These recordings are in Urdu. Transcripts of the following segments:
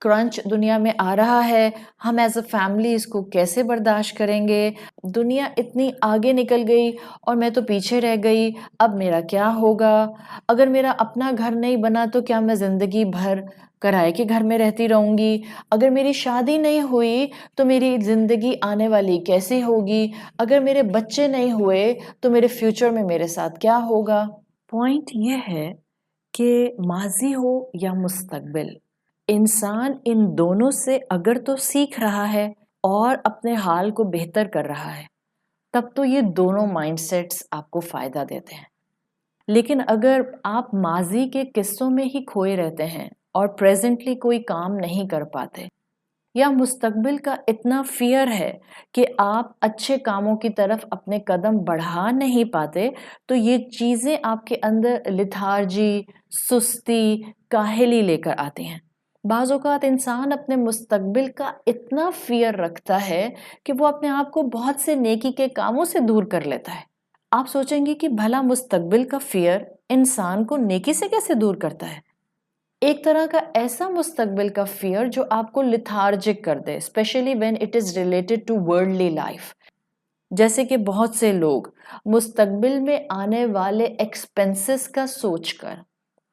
کرنچ دنیا میں آ رہا ہے، ہم ایز اے فیملی اس کو کیسے برداشت کریں گے؟ دنیا اتنی آگے نکل گئی اور میں تو پیچھے رہ گئی، اب میرا کیا ہوگا؟ اگر میرا اپنا گھر نہیں بنا تو کیا میں زندگی بھر کرائے کے گھر میں رہتی رہوں گی؟ اگر میری شادی نہیں ہوئی تو میری زندگی آنے والی کیسی ہوگی؟ اگر میرے بچے نہیں ہوئے تو میرے فیوچر میں میرے ساتھ کیا ہوگا؟ پوائنٹ یہ ہے کہ ماضی ہو یا مستقبل، انسان ان دونوں سے اگر تو سیکھ رہا ہے اور اپنے حال کو بہتر کر رہا ہے، تب تو یہ دونوں مائنڈ سیٹس آپ کو فائدہ دیتے ہیں۔ لیکن اگر آپ ماضی کے قصوں میں ہی کھوئے رہتے ہیں اور پریزنٹلی کوئی کام نہیں کر پاتے، یا مستقبل کا اتنا فیئر ہے کہ آپ اچھے کاموں کی طرف اپنے قدم بڑھا نہیں پاتے، تو یہ چیزیں آپ کے اندر لتھارجی، سستی، کاہلی لے کر آتی ہیں۔ بعض اوقات انسان اپنے مستقبل کا اتنا فیئر رکھتا ہے کہ وہ اپنے آپ کو بہت سے نیکی کے کاموں سے دور کر لیتا ہے۔ آپ سوچیں گے کہ بھلا مستقبل کا فیئر انسان کو نیکی سے کیسے دور کرتا ہے؟ ایک طرح کا ایسا مستقبل کا فیئر جو آپ کو لتھارجک کر دے، specially when it is related to worldly life. جیسے کہ بہت سے لوگ مستقبل میں آنے والے ایکسپینسز کا سوچ کر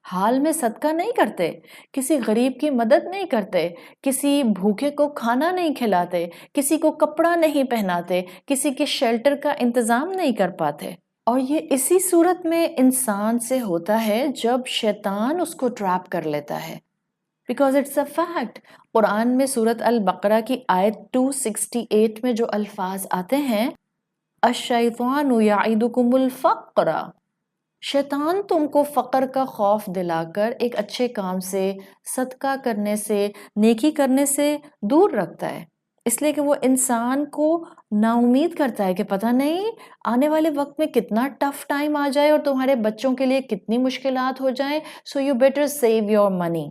حال میں صدقہ نہیں کرتے، کسی غریب کی مدد نہیں کرتے، کسی بھوکے کو کھانا نہیں کھلاتے، کسی کو کپڑا نہیں پہناتے، کسی کے شیلٹر کا انتظام نہیں کر پاتے۔ اور یہ اسی صورت میں انسان سے ہوتا ہے جب شیطان اس کو ٹریپ کر لیتا ہے، بیکاز اٹس اے فیکٹ۔ قرآن میں سورت البقرہ کی آیت 268 میں جو الفاظ آتے ہیں، الشیطان یعدکم الفقر، شیطان تم کو فقر کا خوف دلا کر ایک اچھے کام سے، صدقہ کرنے سے، نیکی کرنے سے دور رکھتا ہے، اس لیے کہ وہ انسان کو نا امید کرتا ہے کہ پتہ نہیں آنے والے وقت میں کتنا ٹف ٹائم آ جائے اور تمہارے بچوں کے لیے کتنی مشکلات ہو جائیں، so you better save your money.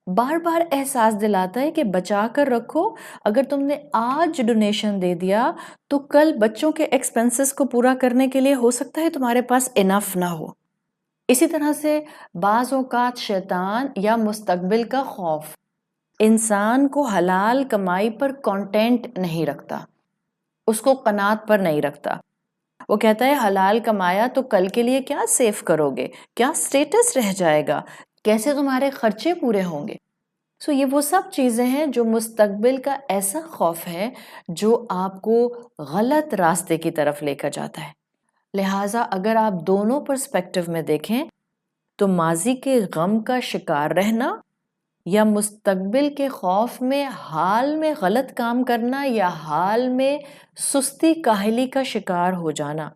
بار بار احساس دلاتا ہے کہ بچا کر رکھو، اگر تم نے آج ڈونیشن دے دیا تو کل بچوں کے ایکسپنسز کو پورا کرنے کے لیے ہو سکتا ہے تمہارے پاس انف نہ ہو۔ اسی طرح سے بعض اوقات شیطان یا مستقبل کا خوف انسان کو حلال کمائی پر کانٹینٹ نہیں رکھتا، اس کو قناعت پر نہیں رکھتا۔ وہ کہتا ہے حلال کمایا تو کل کے لیے کیا سیو کرو گے، کیا سٹیٹس رہ جائے گا، کیسے تمہارے خرچے پورے ہوں گے۔ سو یہ وہ سب چیزیں ہیں جو مستقبل کا ایسا خوف ہے جو آپ کو غلط راستے کی طرف لے کر جاتا ہے۔ لہٰذا اگر آپ دونوں پرسپیکٹو میں دیکھیں تو ماضی کے غم کا شکار رہنا یا مستقبل کے خوف میں حال میں غلط کام کرنا یا حال میں سستی کاہلی کا شکار ہو جانا،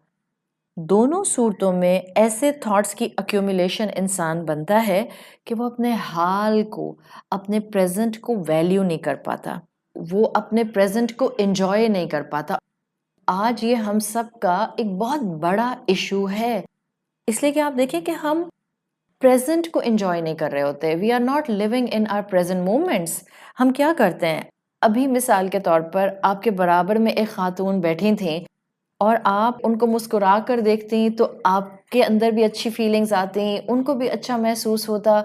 دونوں صورتوں میں ایسے تھاٹس کی ایکیومولیشن انسان بنتا ہے کہ وہ اپنے حال کو، اپنے پریزنٹ کو ویلیو نہیں کر پاتا، وہ اپنے پریزنٹ کو انجوائے نہیں کر پاتا۔ آج یہ ہم سب کا ایک بہت بڑا ایشو ہے، اس لیے کہ آپ دیکھیں کہ ہم پریزنٹ کو انجوائے نہیں کر رہے ہوتے، we are not living in our present moments. ہم کیا کرتے ہیں، ابھی مثال کے طور پر آپ کے برابر میں ایک خاتون بیٹھی تھیں اور آپ ان کو مسکرا کر دیکھتی تو آپ کے اندر بھی اچھی فیلنگز آتی، ان کو بھی اچھا محسوس ہوتا،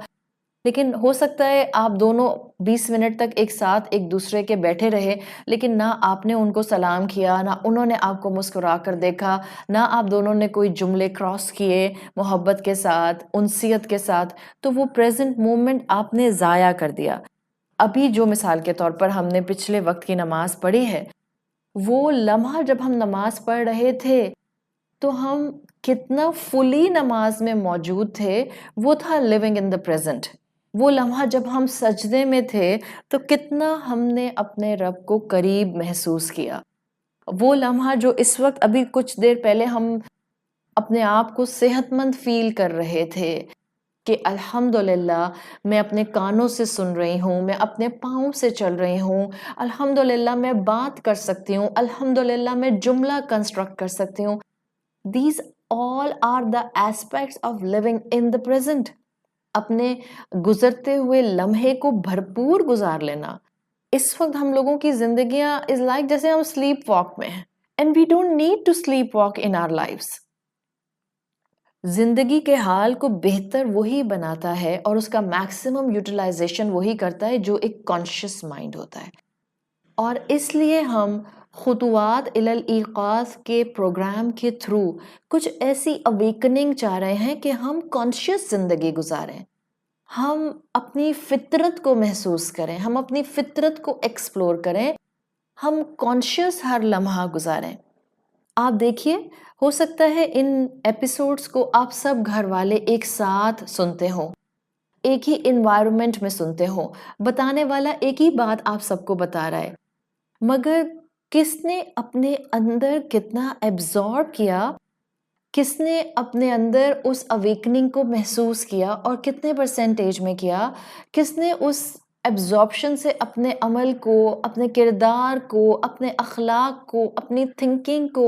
لیکن ہو سکتا ہے آپ دونوں 20 منٹ تک ایک ساتھ ایک دوسرے کے بیٹھے رہے، لیکن نہ آپ نے ان کو سلام کیا، نہ انہوں نے آپ کو مسکرا کر دیکھا، نہ آپ دونوں نے کوئی جملے کراس کیے محبت کے ساتھ، انسیت کے ساتھ، تو وہ پریزنٹ مومنٹ آپ نے ضائع کر دیا۔ ابھی جو مثال کے طور پر ہم نے پچھلے وقت کی نماز پڑھی ہے، وہ لمحہ جب ہم نماز پڑھ رہے تھے تو ہم کتنا فلی نماز میں موجود تھے، وہ تھا لیونگ ان دا پریزنٹ۔ وہ لمحہ جب ہم سجدے میں تھے تو کتنا ہم نے اپنے رب کو قریب محسوس کیا۔ وہ لمحہ جو اس وقت ابھی کچھ دیر پہلے ہم اپنے آپ کو صحت مند فیل کر رہے تھے کہ الحمدللہ میں اپنے کانوں سے سن رہی ہوں، میں اپنے پاؤں سے چل رہی ہوں، الحمدللہ میں بات کر سکتی ہوں، الحمدللہ میں جملہ کنسٹرکٹ کر سکتی ہوں۔ These all are the aspects of living in the present۔ اپنے گزرتے ہوئے لمحے کو بھرپور گزار لینا۔ اس وقت ہم لوگوں کی زندگیاں is like جیسے ہم سلیپ واک میں ہیں، and we don't need to sleep walk in our lives۔ زندگی کے حال کو بہتر وہی بناتا ہے اور اس کا میکسیمم یوٹیلائزیشن وہی کرتا ہے جو ایک کانشیس مائنڈ ہوتا ہے. اور اس لیے ہم خطوات الی الایقاظ کے پروگرام کے تھرو کچھ ایسی اویکننگ چاہ رہے ہیں کہ ہم کانشیس زندگی گزاریں، ہم اپنی فطرت کو محسوس کریں، ہم اپنی فطرت کو ایکسپلور کریں، ہم کانشیس ہر لمحہ گزاریں. آپ دیکھیے، ہو سکتا ہے ان ایپیسوڈز کو آپ سب گھر والے ایک ساتھ سنتے ہوں، ایک ہی انوائرمنٹ میں سنتے ہوں، بتانے والا ایک ہی بات آپ سب کو بتا رہا ہے، مگر کس نے اپنے اندر کتنا ایبزارب کیا، کس نے اپنے اندر اس اویکننگ کو محسوس کیا اور کتنے پرسنٹیج میں کیا، کس نے اس ایبزارپشن سے اپنے عمل کو، اپنے کردار کو، اپنے اخلاق کو، اپنی تھنکنگ کو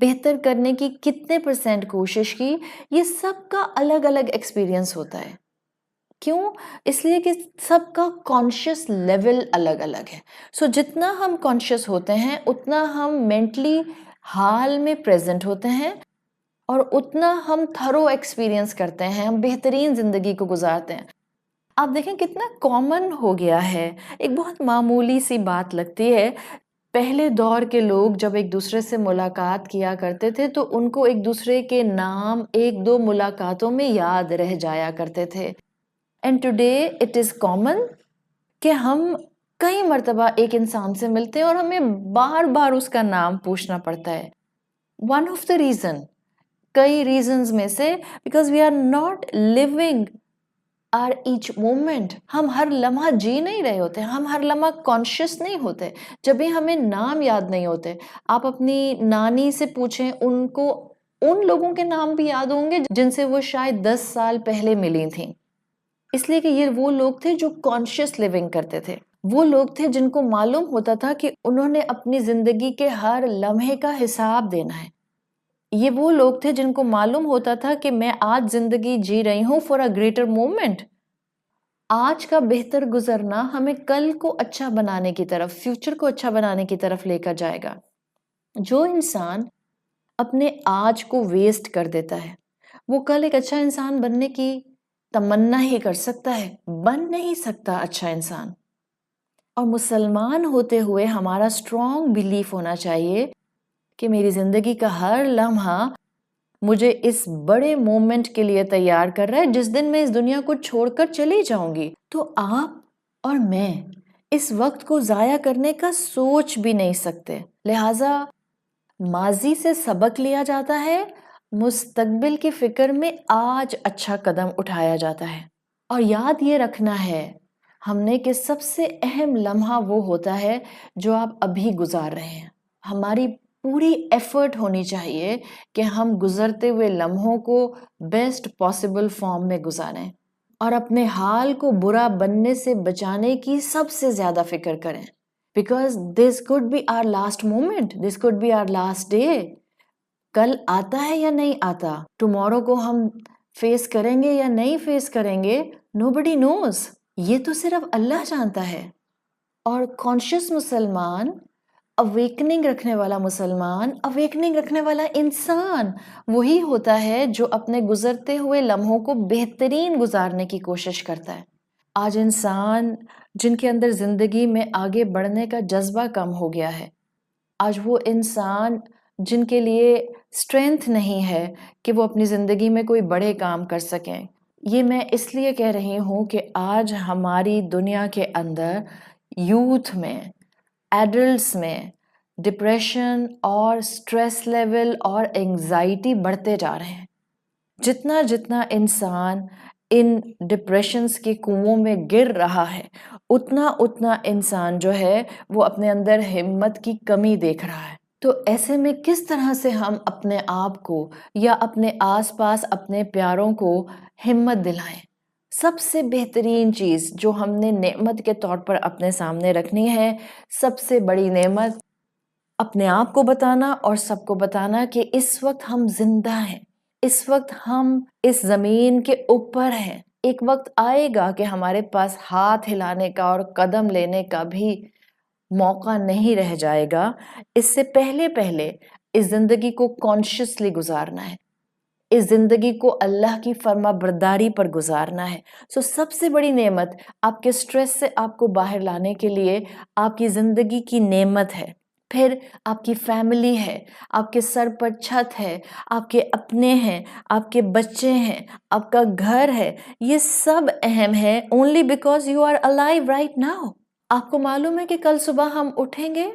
بہتر کرنے کی کتنے پرسنٹ کوشش کی. یہ سب کا الگ الگ ایکسپیرئنس ہوتا ہے. کیوں؟ اس لیے کہ سب کا کانشیس لیول الگ الگ ہے. سو جتنا ہم کانشیس ہوتے ہیں اتنا ہم مینٹلی حال میں پریزنٹ ہوتے ہیں اور اتنا ہم تھرو ایکسپیرئنس کرتے ہیں، ہم بہترین زندگی کو گزارتے ہیں. آپ دیکھیں کتنا کامن ہو گیا ہے، ایک بہت معمولی سی بات لگتی ہے. پہلے دور کے لوگ جب ایک دوسرے سے ملاقات کیا کرتے تھے تو ان کو ایک دوسرے کے نام ایک دو ملاقاتوں میں یاد رہ جایا کرتے تھے. And today it is common کہ ہم کئی مرتبہ ایک انسان سے ملتے ہیں اور ہمیں بار بار اس کا نام پوچھنا پڑتا ہے. ون آف دا ریزن، کئی ریزنز میں سے، because we are not living our each moment. ہم ہر لمحہ جی نہیں رہے ہوتے، ہم ہر لمحہ کانشیس نہیں ہوتے. جب بھی ہمیں نام یاد نہیں ہوتے، آپ اپنی نانی سے پوچھیں، ان کو ان لوگوں کے نام بھی یاد ہوں گے جن سے وہ شاید 10 سال پہلے ملی تھیں. اس لیے کہ یہ وہ لوگ تھے جو کانشیس لیونگ کرتے تھے، وہ لوگ تھے جن کو معلوم ہوتا تھا کہ انہوں نے اپنی زندگی کے ہر لمحے کا حساب دینا ہے. یہ وہ لوگ تھے جن کو معلوم ہوتا تھا کہ میں آج زندگی جی رہی ہوں فار اے گریٹر مومنٹ. آج کا بہتر گزرنا ہمیں کل کو اچھا بنانے کی طرف، فیوچر کو اچھا بنانے کی طرف لے کر جائے گا. جو انسان اپنے آج کو ویسٹ کر دیتا ہے وہ کل ایک اچھا انسان بننے کی تمنا ہی کر سکتا ہے، بن نہیں سکتا اچھا انسان. اور مسلمان ہوتے ہوئے ہمارا اسٹرانگ بیلیف ہونا چاہیے کہ میری زندگی کا ہر لمحہ مجھے اس بڑے مومنٹ کے لیے تیار کر رہا ہے جس دن میں اس دنیا کو چھوڑ کر چلی جاؤں گی. تو آپ اور میں اس وقت کو ضائع کرنے کا سوچ بھی نہیں سکتے. لہٰذا ماضی سے سبق لیا جاتا ہے، مستقبل کی فکر میں آج اچھا قدم اٹھایا جاتا ہے. اور یاد یہ رکھنا ہے ہم نے کہ سب سے اہم لمحہ وہ ہوتا ہے جو آپ ابھی گزار رہے ہیں. ہماری پوری ایفرٹ ہونی چاہیے کہ ہم گزرتے ہوئے لمحوں کو بیسٹ پاسبل فارم میں گزاریں اور اپنے حال کو برا بننے سے بچانے کی سب سے زیادہ فکر کریں. Because this could be our last moment, this could be our last day. کل آتا ہے یا نہیں آتا، ٹمورو کو ہم فیس کریں گے یا نہیں فیس کریں گے، nobody knows. یہ تو صرف اللہ جانتا ہے. اور کانشیس مسلمان، اویکننگ رکھنے والا مسلمان، اویکننگ رکھنے والا انسان وہی ہوتا ہے جو اپنے گزرتے ہوئے لمحوں کو بہترین گزارنے کی کوشش کرتا ہے. آج انسان جن کے اندر زندگی میں آگے بڑھنے کا جذبہ کم ہو گیا ہے، آج وہ انسان جن کے لیے اسٹرینتھ نہیں ہے کہ وہ اپنی زندگی میں کوئی بڑے کام کر سکیں. یہ میں اس لیے کہہ رہی ہوں کہ آج ہماری دنیا کے اندر یوتھ میں، ایڈلٹس میں ڈپریشن اور سٹریس لیول اور انگزائٹی بڑھتے جا رہے ہیں. جتنا جتنا انسان ان ڈپریشنز کے کنووں میں گر رہا ہے اتنا اتنا انسان جو ہے وہ اپنے اندر ہمت کی کمی دیکھ رہا ہے. تو ایسے میں کس طرح سے ہم اپنے آپ کو یا اپنے آس پاس اپنے پیاروں کو ہمت دلائیں؟ سب سے بہترین چیز جو ہم نے نعمت کے طور پر اپنے سامنے رکھنی ہے، سب سے بڑی نعمت اپنے آپ کو بتانا اور سب کو بتانا کہ اس وقت ہم زندہ ہیں، اس وقت ہم اس زمین کے اوپر ہیں. ایک وقت آئے گا کہ ہمارے پاس ہاتھ ہلانے کا اور قدم لینے کا بھی موقع نہیں رہ جائے گا. اس سے پہلے اس زندگی کو کانشیسلی گزارنا ہے. اس زندگی کو اللہ کی فرما برداری پر گزارنا ہے. سو سب سے بڑی نعمت آپ کے سٹریس سے آپ کو باہر لانے کے لیے آپ کی زندگی کی نعمت ہے. پھر آپ کی فیملی ہے، آپ کے سر پر چھت ہے، آپ کے اپنے ہیں، آپ کے بچے ہیں، آپ کا گھر ہے. یہ سب اہم ہے only because you are alive right now. آپ کو معلوم ہے کہ کل صبح ہم اٹھیں گے،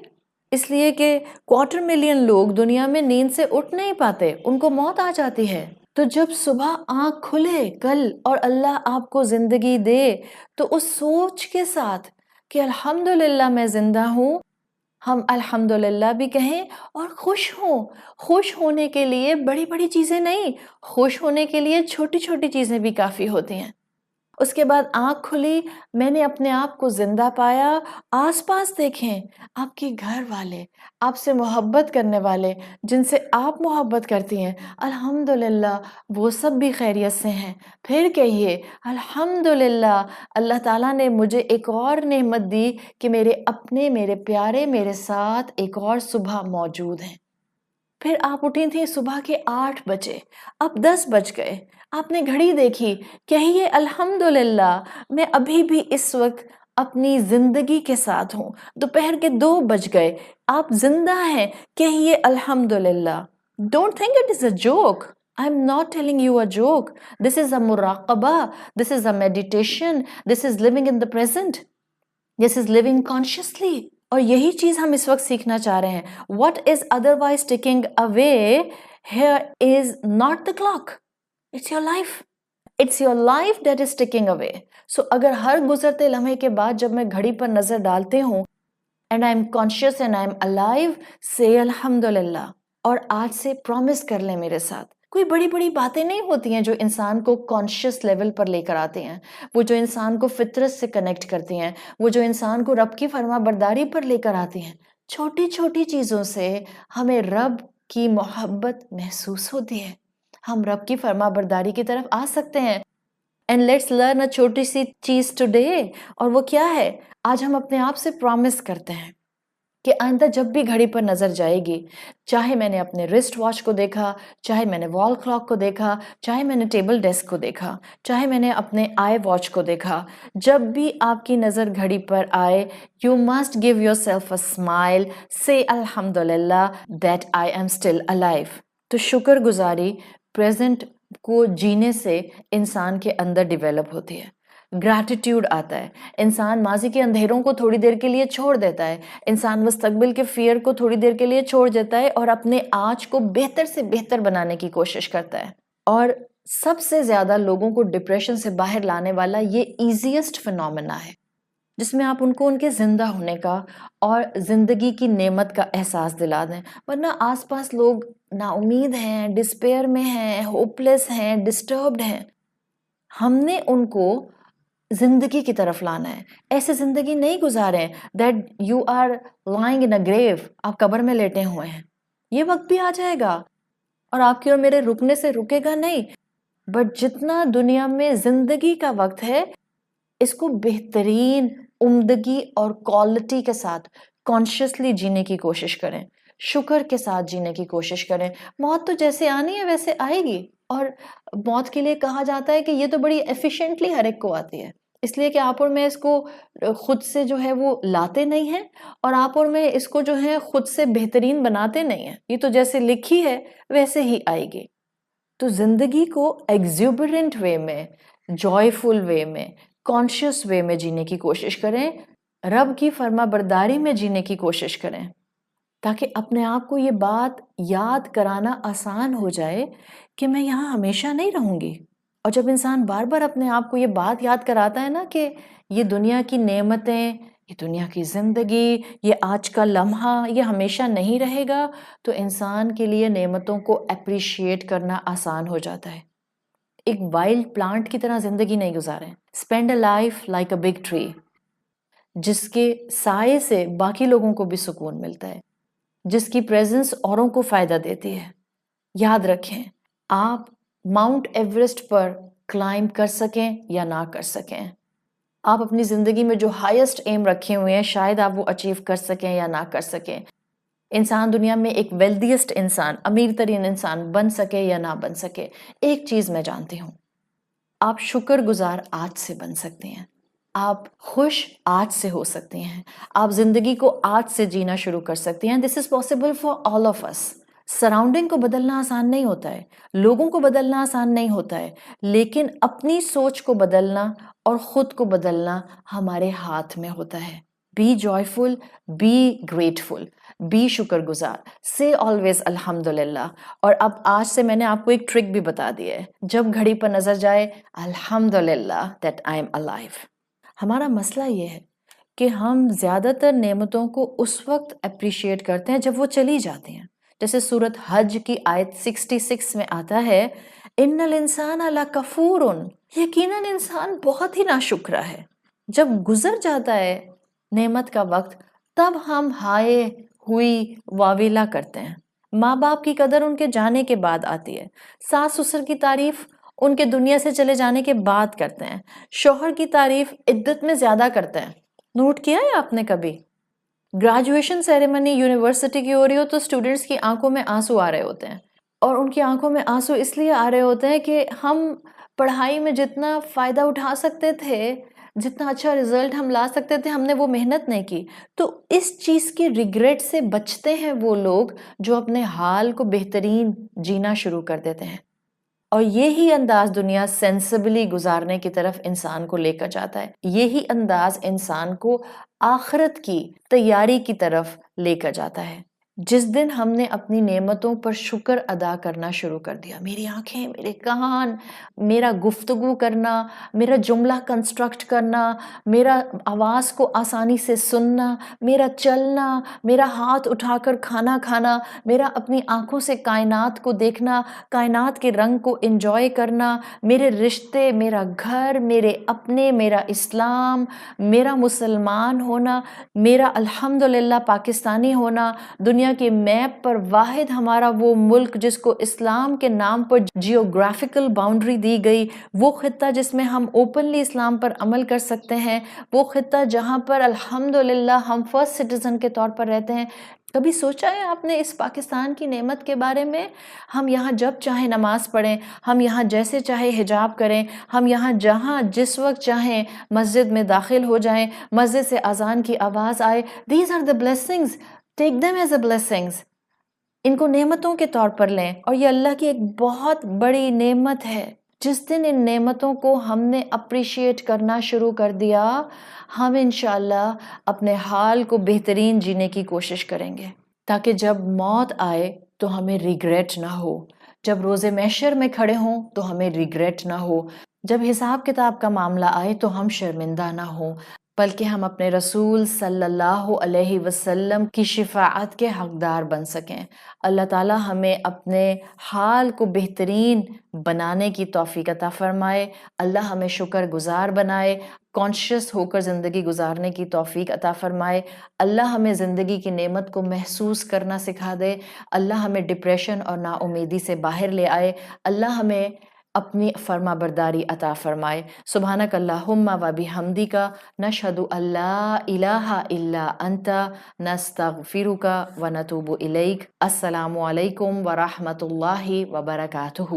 اس لیے کہ 250,000,000 لوگ دنیا میں نیند سے اٹھ نہیں پاتے، ان کو موت آ جاتی ہے. تو جب صبح آنکھ کھلے کل اور اللہ آپ کو زندگی دے تو اس سوچ کے ساتھ کہ الحمدللہ میں زندہ ہوں، ہم الحمدللہ بھی کہیں اور خوش ہوں. خوش ہونے کے لیے بڑی بڑی چیزیں نہیں، خوش ہونے کے لیے چھوٹی چھوٹی چیزیں بھی کافی ہوتی ہیں. اس کے بعد آنکھ کھلی، میں نے اپنے آپ کو زندہ پایا. آس پاس دیکھیں، آپ کے گھر والے، آپ سے محبت کرنے والے، جن سے آپ محبت کرتی ہیں، الحمدللہ وہ سب بھی خیریت سے ہیں. پھر کہیے الحمدللہ اللہ تعالیٰ نے مجھے ایک اور نعمت دی کہ میرے اپنے، میرے پیارے میرے ساتھ ایک اور صبح موجود ہیں. پھر آپ اٹھی تھیں صبح کے 8 بجے، اب 10 بج گئے، آپ نے گھڑی دیکھی، کہیے الحمدللہ میں ابھی بھی اس وقت اپنی زندگی کے ساتھ ہوں. دوپہر کے 2 بج گئے، آپ زندہ ہیں، کہیے الحمدللہ. Don't think it is a joke. I'm not telling you a joke. This is a muraqabah. This is a meditation. This is living in the present. This is living consciously. اور یہی چیز ہم اس وقت سیکھنا چاہ رہے ہیں. What is otherwise ticking away here is not the clock. It's your life. It's your life that is ticking away. So اگر ہر گزرتے لمحے کے بعد جب میں گھڑی پر نظر ڈالتے ہوں and I'm conscious and I'm alive, say الحمدللہ. اور آج سے پرومس کر لیں میرے ساتھ. کوئی بڑی بڑی باتیں نہیں ہوتی ہیں جو انسان کو کانشیس لیول پر لے کر آتے ہیں، وہ جو انسان کو فطرت سے کنیکٹ کرتی ہیں، وہ جو انسان کو رب کی فرما برداری پر لے کر آتی ہیں. چھوٹی چھوٹی چیزوں سے ہمیں رب کی محبت محسوس ہوتی ہے، ہم رب کی فرما برداری کی طرف آ سکتے ہیں. اینڈ لیٹس لرن اے چھوٹی سی چیز ٹوڈے. اور وہ کیا ہے؟ آج ہم اپنے آپ سے پرومس کرتے ہیں کہ آئندہ جب بھی گھڑی پر نظر جائے گی، چاہے میں نے اپنے رسٹ واچ کو دیکھا، چاہے میں نے وال کلاک کو دیکھا، چاہے میں نے ٹیبل ڈیسک کو دیکھا، چاہے میں نے اپنے آئی واچ کو دیکھا، جب بھی آپ کی نظر گھڑی پر آئے، you must give your self a smile, سے الحمدللہ that I am still alive. تو شکر گزاری پریزنٹ کو جینے سے انسان کے اندر ڈیولپ ہوتی ہے. گریٹیٹیوڈ آتا ہے، انسان ماضی کے اندھیروں کو تھوڑی دیر کے لیے چھوڑ دیتا ہے، انسان مستقبل کے فیئر کو تھوڑی دیر کے لیے چھوڑ دیتا ہے اور اپنے آج کو بہتر سے بہتر بنانے کی کوشش کرتا ہے. اور سب سے زیادہ لوگوں کو ڈپریشن سے باہر لانے والا یہ ایزیسٹ فینومینا ہے، جس میں آپ ان کو ان کے زندہ ہونے کا اور زندگی کی نعمت کا احساس دلا دیں. ورنہ آس پاس لوگ نا امید ہیں، ڈسپیئر میں ہیں، ہوپلیس ہیں، ڈسٹربڈ ہیں. ہم نے ان کو زندگی کی طرف لانا ہے. ایسے زندگی نہیں گزاریں that you are living in a grave, آپ قبر میں لیٹے ہوئے ہیں. یہ وقت بھی آ جائے گا اور آپ کے اور میرے رکنے سے رکے گا نہیں، بٹ جتنا دنیا میں زندگی کا وقت ہے اس کو بہترین عمدگی اور کوالٹی کے ساتھ کانشیسلی جینے کی کوشش کریں، شکر کے ساتھ جینے کی کوشش کریں. موت تو جیسے آنی ہے ویسے آئے گی، اور موت کے لیے کہا جاتا ہے کہ یہ تو بڑی ایفیشینٹلی ہر ایک کو آتی ہے، اس لیے کہ آپ اور میں اس کو خود سے جو ہے وہ لاتے نہیں ہیں، اور آپ اور میں اس کو جو ہے خود سے بہترین بناتے نہیں ہیں. یہ تو جیسے لکھی ہے ویسے ہی آئے گی. تو زندگی کو ایگزیوبرنٹ وے میں، جوائے وے میں، کانشیس وے میں جینے کی کوشش کریں، رب کی فرما برداری میں جینے کی کوشش کریں، تاکہ اپنے آپ کو یہ بات یاد کرانا آسان ہو جائے کہ میں یہاں ہمیشہ نہیں رہوں گی. اور جب انسان بار بار اپنے آپ کو یہ بات یاد کراتا ہے نا کہ یہ دنیا کی نعمتیں، یہ دنیا کی زندگی، یہ آج کا لمحہ، یہ ہمیشہ نہیں رہے گا، تو انسان کے لیے نعمتوں کو اپریشیٹ کرنا آسان ہو جاتا ہے. ایک وائلڈ پلانٹ کی طرح زندگی نہیں گزاریں. Spend a life like a big tree, جس کے سائے سے باقی لوگوں کو بھی سکون ملتا ہے، جس کی پریزنس اوروں کو فائدہ دیتی ہے. یاد رکھیں، آپ ماؤنٹ ایوریسٹ پر کلائم کر سکیں یا نہ کر سکیں، آپ اپنی زندگی میں جو ہائیسٹ ایم رکھے ہوئے ہیں شاید آپ وہ اچیو کر سکیں یا نہ کر سکیں، انسان دنیا میں ایک ویلدیسٹ انسان، امیر ترین انسان بن سکے یا نہ بن سکے، ایک چیز میں جانتی ہوں، آپ شکر گزار آج سے بن سکتے ہیں، آپ خوش آج سے ہو سکتے ہیں، آپ زندگی کو آج سے جینا شروع کر سکتے ہیں. This is possible for all of us. Surrounding کو بدلنا آسان نہیں ہوتا ہے، لوگوں کو بدلنا آسان نہیں ہوتا ہے، لیکن اپنی سوچ کو بدلنا اور خود کو بدلنا ہمارے ہاتھ میں ہوتا ہے. Be joyful, be grateful, be شکر گزار، سے آلویز الحمد للہ. اور اب آج سے میں نے آپ کو ایک ٹرک بھی بتا دی ہے، جب گھڑی پر نظر جائے الحمد للہ دیٹ آئی ایم الائیو. ہمارا مسئلہ یہ ہے کہ ہم زیادہ تر نعمتوں کو اس وقت اپریشیٹ کرتے ہیں جب وہ چلی جاتی ہیں. جیسے سورت حج کی آیت 66 میں آتا ہے ان الانسان لکفور، یقیناً انسان بہت ہی ناشکرا ہے. جب گزر جاتا ہے نعمت کا وقت تب ہم ہائے ہوئی واویلا کرتے ہیں. ماں باپ کی قدر ان کے جانے کے بعد آتی ہے، ساس سسر کی تعریف ان کے دنیا سے چلے جانے کے بعد کرتے ہیں، شوہر کی تعریف عدت میں زیادہ کرتے ہیں. نوٹ کیا ہے آپ نے کبھی؟ گریجویشن سیریمنی یونیورسٹی کی ہو رہی ہو تو اسٹوڈنٹس کی آنکھوں میں آنسو آ رہے ہوتے ہیں، اور ان کی آنکھوں میں آنسو اس لیے آ رہے ہوتے ہیں کہ ہم پڑھائی میں جتنا فائدہ اٹھا سکتے تھے، جتنا اچھا رزلٹ ہم لا سکتے تھے، ہم نے وہ محنت نہیں کی. تو اس چیز کے ریگریٹ سے بچتے ہیں وہ لوگ جو اپنے حال کو بہترین جینا شروع کر دیتے ہیں. اور یہی انداز دنیا سینسبلی گزارنے کی طرف انسان کو لے کر جاتا ہے، یہی انداز انسان کو آخرت کی تیاری کی طرف لے کر جاتا ہے. جس دن ہم نے اپنی نعمتوں پر شکر ادا کرنا شروع کر دیا، میری آنکھیں، میرے کان، میرا گفتگو کرنا، میرا جملہ کنسٹرکٹ کرنا، میرا آواز کو آسانی سے سننا، میرا چلنا، میرا ہاتھ اٹھا کر کھانا کھانا، میرا اپنی آنکھوں سے کائنات کو دیکھنا، کائنات کے رنگ کو انجوائے کرنا، میرے رشتے، میرا گھر، میرے اپنے، میرا اسلام، میرا مسلمان ہونا، میرا الحمدللہ پاکستانی ہونا، دنیا کے میپ پر واحد ہمارا وہ ملک جس کو اسلام کے نام پر جیوگرافیکل باؤنڈری دی گئی، وہ خطہ جس میں ہم اوپنلی اسلام پر عمل کر سکتے ہیں، وہ خطہ جہاں پر الحمدللہ ہم فرسٹ سٹیزن کے طور پر رہتے ہیں. کبھی سوچا ہے آپ نے اس پاکستان کی نعمت کے بارے میں؟ ہم یہاں جب چاہیں نماز پڑھیں، ہم یہاں جیسے چاہے حجاب کریں، ہم یہاں جہاں جس وقت چاہیں مسجد میں داخل ہو جائیں، مسجد سے اذان کی آواز آئے. These are the blessings, take them as a blessings. ان کو نعمتوں کے طور پر لیں، اور یہ اللہ کی ایک بہت بڑی نعمت ہے. جس دن ان نعمتوں کو ہم نے اپریشیٹ کرنا شروع کر دیا، ہم انشاءاللہ اپنے حال کو بہترین جینے کی کوشش کریں گے، تاکہ جب موت آئے تو ہمیں ریگریٹ نہ ہو، جب روز محشر میں کھڑے ہوں تو ہمیں ریگریٹ نہ ہو، جب حساب کتاب کا معاملہ آئے تو ہم شرمندہ نہ ہوں، بلکہ ہم اپنے رسول صلی اللہ علیہ وسلم کی شفاعت کے حقدار بن سکیں. اللہ تعالی ہمیں اپنے حال کو بہترین بنانے کی توفیق عطا فرمائے. اللہ ہمیں شکر گزار بنائے، کانشیس ہو کر زندگی گزارنے کی توفیق عطا فرمائے. اللہ ہمیں زندگی کی نعمت کو محسوس کرنا سکھا دے. اللہ ہمیں ڈپریشن اور نا امیدی سے باہر لے آئے. اللہ ہمیں اپنی فرما برداری عطا فرمائے. سبحانک اللہم و بحمدک، نشہد ان لا الہ الا انت، نستغفرک و نتوب الیک. السلام علیکم ورحمۃ اللہ وبرکاتہ.